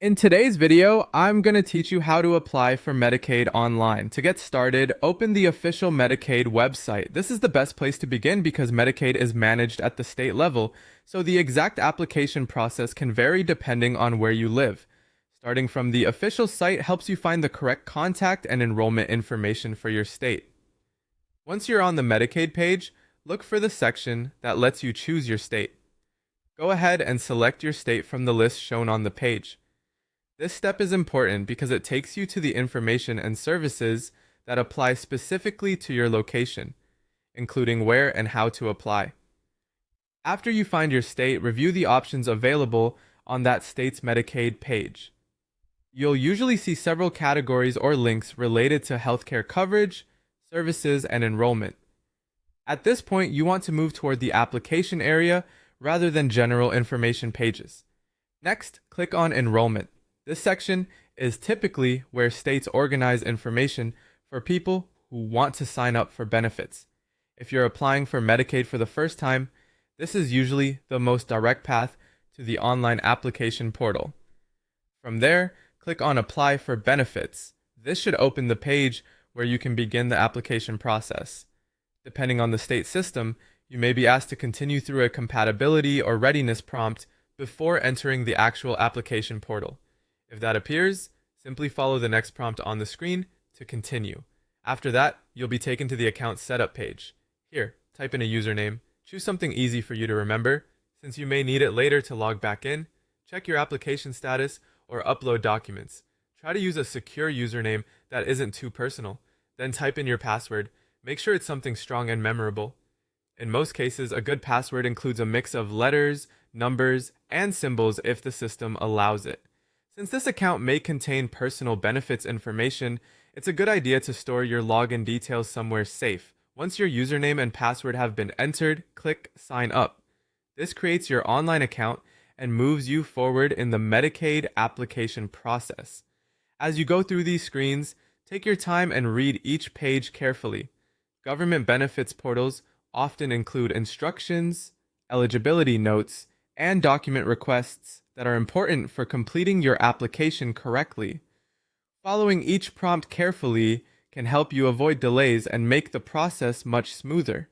In today's video, I'm going to teach you how to apply for Medicaid online. To get started, open the official Medicaid website. This is the best place to begin because Medicaid is managed at the state level, so the exact application process can vary depending on where you live. Starting from the official site helps you find the correct contact and enrollment information for your state. Once you're on the Medicaid page, look for the section that lets you choose your state. Go ahead and select your state from the list shown on the page. This step is important because it takes you to the information and services that apply specifically to your location, including where and how to apply. After you find your state, review the options available on that state's Medicaid page. You'll usually see several categories or links related to healthcare coverage, services, and enrollment. At this point, you want to move toward the application area rather than general information pages. Next, click on Enrollment. This section is typically where states organize information for people who want to sign up for benefits. If you're applying for Medicaid for the first time, this is usually the most direct path to the online application portal. From there, click on Apply for Benefits. This should open the page where you can begin the application process. Depending on the state system, you may be asked to continue through a compatibility or readiness prompt before entering the actual application portal. If that appears, simply follow the next prompt on the screen to continue. After that, you'll be taken to the account setup page. Here, type in a username. Choose something easy for you to remember, since you may need it later to log back in. Check your application status or upload documents. Try to use a secure username that isn't too personal. Then type in your password. Make sure it's something strong and memorable. In most cases, a good password includes a mix of letters, numbers, and symbols if the system allows it. Since this account may contain personal benefits information, it's a good idea to store your login details somewhere safe. Once your username and password have been entered, click Sign Up. This creates your online account and moves you forward in the Medicaid application process. As you go through these screens, take your time and read each page carefully. Government benefits portals often include instructions, eligibility notes, and document requests that are important for completing your application correctly. Following each prompt carefully can help you avoid delays and make the process much smoother.